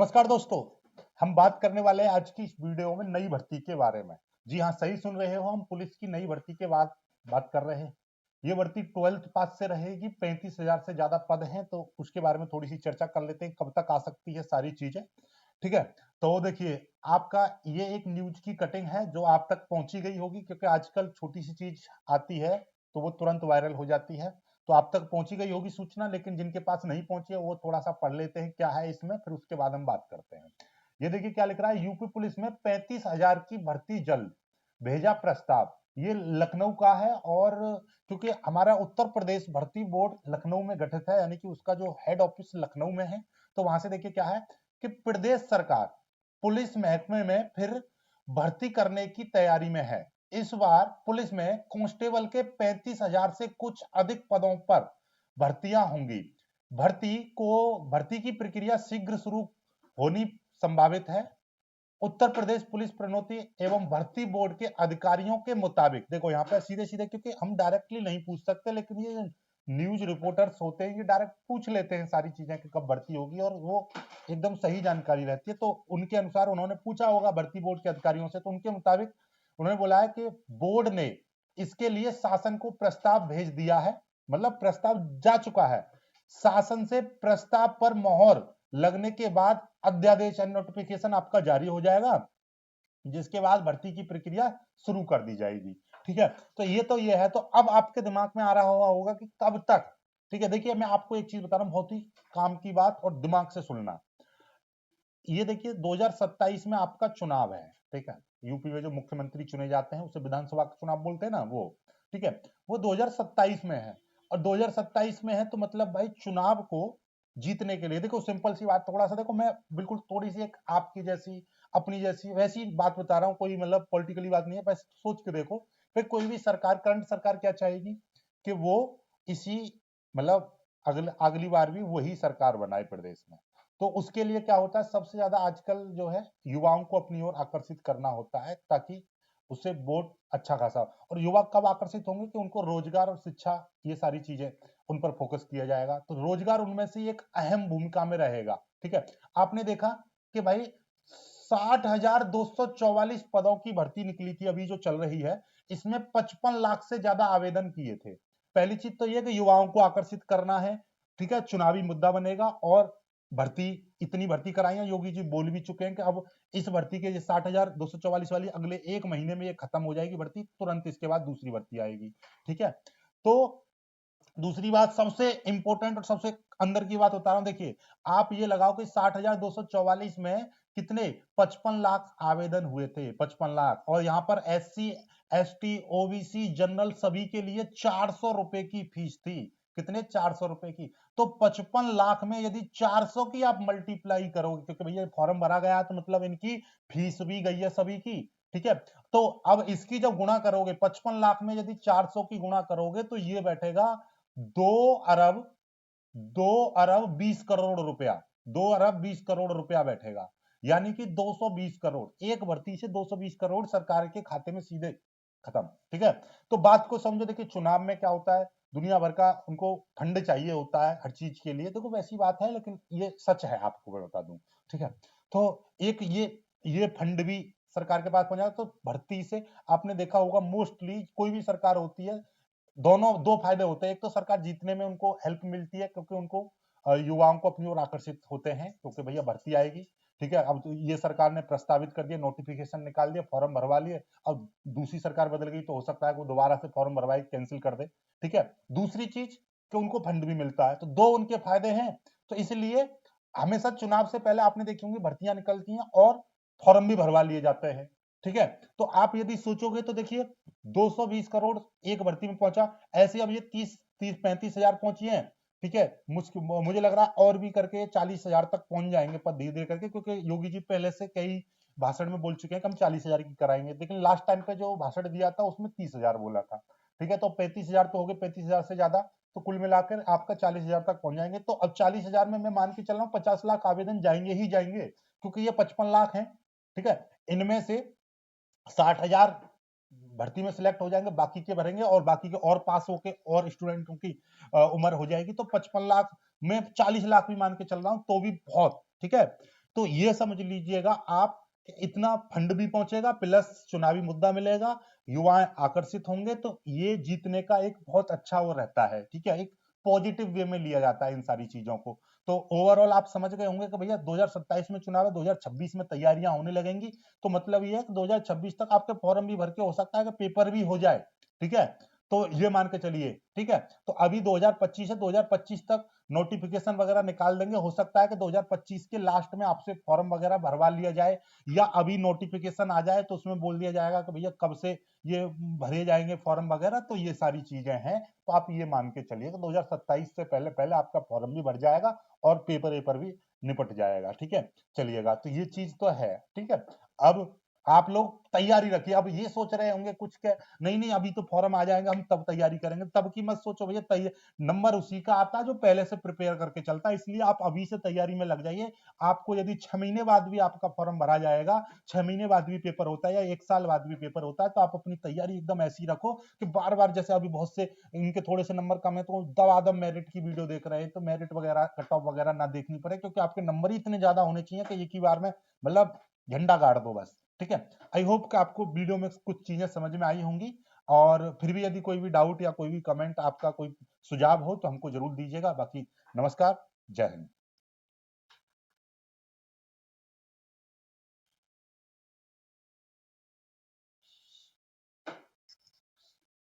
नमस्कार दोस्तों। हम बात करने वाले हैं आज की इस वीडियो में नई भर्ती के बारे में। जी हाँ, सही सुन रहे हो, हम पुलिस की नई भर्ती के बाद बात कर रहे हैं। ये भर्ती 12th पास से रहेगी। 35,000 से ज्यादा पद हैं, तो उसके बारे में थोड़ी सी चर्चा कर लेते हैं, कब तक आ सकती है सारी चीजें। ठीक है, तो देखिए, आपका ये एक न्यूज की कटिंग है जो आप तक पहुंची गई होगी, क्योंकि आजकल छोटी सी चीज आती है तो वो तुरंत वायरल हो जाती है। तो आप तक पहुंची गई होगी सूचना, लेकिन जिनके पास नहीं पहुंची है वो थोड़ा सा पढ़ लेते हैं क्या है इसमें, फिर उसके बाद हम बात करते हैं। ये देखिए क्या लिख रहा है, यूपी पुलिस में 35,000 की भर्ती जल्द, भेजा प्रस्ताव। ये लखनऊ का है, और क्योंकि हमारा उत्तर प्रदेश भर्ती बोर्ड लखनऊ में गठित है, यानी कि उसका जो हेड ऑफिस लखनऊ में है, तो वहां से देखिए क्या है कि प्रदेश सरकार पुलिस महकमे में फिर भर्ती करने की तैयारी में है। इस बार पुलिस में कांस्टेबल के 35,000 से कुछ अधिक पदों पर भर्तियां होंगी। भर्ती की प्रक्रिया शीघ्र शुरू होनी संभावित है। उत्तर प्रदेश पुलिस प्रोन्नति एवं भर्ती बोर्ड के अधिकारियों के मुताबिक, देखो यहाँ पे सीधे सीधे, क्योंकि हम डायरेक्टली नहीं पूछ सकते, लेकिन ये न्यूज रिपोर्टर्स होते हैं, ये डायरेक्ट पूछ लेते हैं सारी चीजें कि कब भर्ती होगी, और वो एकदम सही जानकारी रहती है। तो उनके अनुसार उन्होंने पूछा होगा भर्ती बोर्ड के अधिकारियों से, तो उनके मुताबिक उन्होंने बोला है कि बोर्ड ने इसके लिए शासन को प्रस्ताव भेज दिया है। मतलब प्रस्ताव जा चुका है, शासन से प्रस्ताव पर मोहर लगने के बाद अध्यादेश एंड नोटिफिकेशन आपका जारी हो जाएगा, जिसके बाद भर्ती की प्रक्रिया शुरू कर दी जाएगी। ठीक है, तो ये है। तो अब आपके दिमाग में आ रहा होगा कि कब तक। ठीक है, देखिए मैं आपको एक चीज बता रहा हूं, बहुत ही काम की बात, और दिमाग से सुनना। ये देखिए 2027 में आपका चुनाव है। ठीक है, यूपी में जो मुख्यमंत्री चुने जाते हैं उसे विधानसभा का चुनाव बोलते हैं ना, वो। ठीक है, वो 2027 में है, और 2027 में है तो मतलब भाई चुनाव को जीतने के लिए, देखो सिंपल सी बात, थोड़ा सा देखो, मैं बिल्कुल थोड़ी सी एक आपकी जैसी अपनी जैसी वैसी बात बता रहा हूँ, कोई मतलब पॉलिटिकली बात नहीं है, बस सोच के देखो। फिर कोई भी सरकार, करंट सरकार क्या चाहेगी कि वो इसी मतलब अगली बार भी वही सरकार बनाए प्रदेश में। तो उसके लिए क्या होता है, सबसे ज्यादा आजकल जो है युवाओं को अपनी ओर आकर्षित करना होता है, ताकि उससे वोट अच्छा खासा। और युवा कब आकर्षित होंगे कि उनको रोजगार और शिक्षा, ये सारी चीजें उन पर फोकस किया जाएगा, तो रोजगार उनमें से एक अहम भूमिका में रहेगा। ठीक है, आपने देखा कि भाई 60,244 पदों की भर्ती निकली थी अभी जो चल रही है, इसमें 55 लाख से ज्यादा आवेदन किए थे। पहली चीज तो यह कि युवाओं को आकर्षित करना है। ठीक है, चुनावी मुद्दा बनेगा, और भर्ती, इतनी भर्ती कराई है, योगी जी बोल भी चुके हैं कि अब इस भर्ती के 60,244 वाली अगले एक महीने में ये खत्म हो जाएगी भर्ती, तुरंत इसके बाद दूसरी भर्ती आएगी। ठीक है, तो दूसरी बात सबसे इंपॉर्टेंट और सबसे अंदर की बात बता रहा हूं, देखिए आप ये लगाओ कि 60,244 में कितने 55 लाख आवेदन हुए थे, 55 लाख, और यहां पर SC ST OBC जनरल सभी के लिए 400 रुपए की फीस थी। कितने? 400 रुपए की। तो 55 लाख में यदि 400 की आप मल्टीप्लाई करोगे, क्योंकि भैया फॉर्म भरा गया तो मतलब इनकी फीस भी गई है सभी की। ठीक है, तो अब इसकी जब गुणा करोगे 55 लाख में यदि 400 की गुणा करोगे, तो ये बैठेगा 2 अरब 2 अरब 20 करोड़ रुपया। 2 अरब 20 करोड़ रुपया बैठेगा, यानी कि 220 करोड़, एक भर्ती से 220 करोड़ सरकार के खाते में सीधे खत्म। ठीक है, तो बात को समझो। देखिए चुनाव में क्या होता है, दुनिया भर का उनको फंड चाहिए होता है हर चीज के लिए, देखो वैसी बात है, लेकिन ये सच है, आपको मैं बता दूं। ठीक है, तो एक ये फंड भी सरकार के पास पहुंचा, तो भर्ती से आपने देखा होगा, मोस्टली कोई भी सरकार होती है, दोनों दो फायदे होते हैं। एक तो सरकार जीतने में उनको हेल्प मिलती है, क्योंकि उनको युवाओं को अपनी ओर आकर्षित होते हैं, क्योंकि भैया भर्ती आएगी। ठीक है, अब तो ये सरकार ने प्रस्तावित कर दिया, नोटिफिकेशन निकाल दिया, फॉर्म भरवा लिए। अब दूसरी सरकार बदल गई तो हो सकता है वो दोबारा से फॉर्म भरवाए कैंसिल कर दे। ठीक है, दूसरी चीज कि उनको फंड भी मिलता है, तो दो उनके फायदे हैं। तो इसलिए हमेशा चुनाव से पहले आपने देखी होंगी भर्तियां निकलती हैं, और फॉर्म भी भरवा लिए जाते हैं। ठीक है, तो आप यदि सोचोगे तो देखिए 220 करोड़ एक भर्ती में पहुंचा, ऐसे अब ये 30-35 हजार पहुंची है। ठीक है, मुझे लग रहा है और भी करके 40,000 तक पहुंच जाएंगे पद धीरे धीरे करके, क्योंकि योगी जी पहले से कई भाषण में बोल चुके हैं कि हम 40,000 की कराएंगे, लेकिन लास्ट टाइम पे जो भाषण दिया था उसमें 30,000 बोला था। ठीक है, तो 35,000 तो हो गए, 35,000 से ज्यादा, तो कुल मिलाकर आपका 40,000 तक पहुंच जाएंगे। तो अब 40,000 में मैं मान के चल रहा हूँ 50 लाख आवेदन जाएंगे ही जाएंगे, क्योंकि ये 55 लाख है। ठीक है, इनमें से 60,000 भर्ती में सिलेक्ट हो जाएंगे, बाकी के भरेंगे, और बाकी के और पास होके और स्टूडेंटों की उम्र हो जाएगी, तो 55 लाख में 40 लाख भी मान के चल रहा हूं तो भी बहुत। ठीक है, तो ये समझ लीजिएगा आप, इतना फंड भी पहुंचेगा प्लस चुनावी मुद्दा मिलेगा, युवा आकर्षित होंगे, तो ये जीतने का एक बहुत अच्छा वो रहता है। ठीक है, एक पॉजिटिव वे में लिया जाता है इन सारी चीजों को। तो ओवरऑल आप समझ गए होंगे कि भैया 2027 में चुनाव है, 2026 में तैयारियां होने लगेंगी। तो मतलब ये है कि 2026 तक आपके फॉर्म भी भर के हो सकता है कि पेपर भी हो जाए। ठीक है, तो ये मान के चलिए। ठीक है, तो अभी 2025 है, 2025 तक नोटिफिकेशन वगैरह निकाल देंगे। हो सकता है कि 2025 के लास्ट में आपसे फॉर्म वगैरह भरवा लिया जाए, या अभी नोटिफिकेशन आ जाए तो उसमें बोल दिया जाएगा कि भैया कब से ये भरे जाएंगे फॉर्म वगैरह। तो ये सारी चीजें हैं, तो आप ये मान के चलिए कि 2027 से पहले पहले आपका फॉर्म भी भर जाएगा और पेपर वेपर भी निपट जाएगा। ठीक है, चलिएगा, तो ये चीज तो है। ठीक है, अब आप लोग तैयारी रखिए। अब ये सोच रहे होंगे कुछ के, नहीं नहीं अभी तो फॉर्म आ जाएंगे हम तब तैयारी करेंगे, तब की मत सोचो भैया। नंबर उसी का आता है जो पहले से प्रिपेयर करके चलता है, इसलिए आप अभी से तैयारी में लग जाइए। आपको यदि 6 महीने बाद भी आपका फॉर्म भरा जाएगा, 6 महीने बाद भी पेपर होता है, या 1 साल बाद भी पेपर होता है, तो आप अपनी तैयारी एकदम ऐसी रखो कि बार बार, जैसे अभी बहुत से इनके थोड़े से नंबर कम है तो दवादम मेरिट की वीडियो देख रहे हैं, तो मेरिट वगैरह कट ऑफ वगैरह ना देखनी पड़े, क्योंकि आपके नंबर ही इतने ज्यादा होने चाहिए कि एक ही बार में मतलब झंडा गाड़ दो बस। ठीक है, आई होप कि आपको वीडियो में कुछ चीजें समझ में आई होंगी। और फिर भी यदि कोई भी डाउट या कोई भी कमेंट, आपका कोई सुझाव हो तो हमको जरूर दीजिएगा। बाकी नमस्कार, जय हिंद।